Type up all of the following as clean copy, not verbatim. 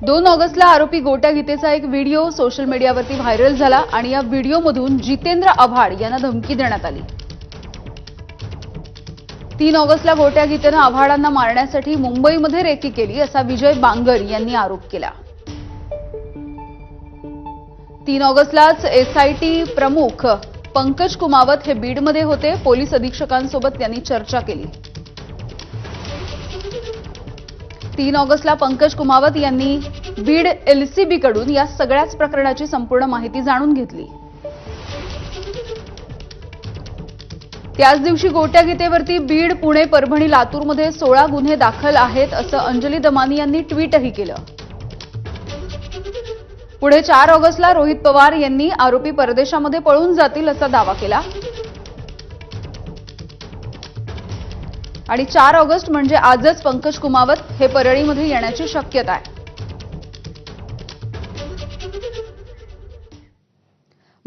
2 ऑगस्टला आरोपी गोट्या गीतेचा एक व्हिडिओ सोशल मीडियावरती व्हायरल झाला आणि या व्हिडिओमधून जितेंद्र आव्हाड यांना धमकी देण्यात आली। 3 ऑगस्टला गोट्या गीतेनं आव्हाडांना मारण्यासाठी मुंबईमध्ये रेकी केली असा विजय बांगर यांनी आरोप केला। 3 ऑगस्टलाच एसआयटी प्रमुख पंकज कुमावत हे बीडमध्ये होते। पोलीस अधीक्षकांसोबत त्यांनी चर्चा केली। 3 ऑगस्टला पंकज कुमावत यांनी बीड एलसीबी कडून या सगळ्याच प्रकरणाची संपूर्ण माहिती जाणून घेतली। त्याच दिवशी गोट्या गीतेवरती बीड, पुणे, परभणी, लातूरमध्ये 16 गुन्हे दाखल आहेत असं अंजली दमानी यांनी ट्विटही केलं। पुढे 4 ऑगस्टला रोहित पवार यांनी आरोपी परदेशामध्ये पळून जातील असा दावा केला आणि 4 ऑगस्ट म्हणजे आजच पंकज कुमावत हे परळीमध्ये येण्याची शक्यता आहे।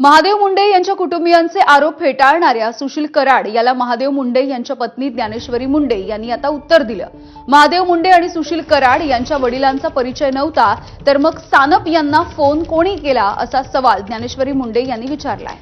महादेव मुंडे यांच्या कुटुंबियांचे आरोप फेटाळणाऱ्या सुशील कराड याला महादेव मुंडे यांच्या पत्नी ज्ञानेश्वरी मुंडे यांनी आता उत्तर दिलं। महादेव मुंडे आणि सुशील कराड यांच्या वडिलांचा परिचय नव्हता, तर मग सानप यांना फोन कोणी केला असा सवाल ज्ञानेश्वरी मुंडे यांनी विचारलाय।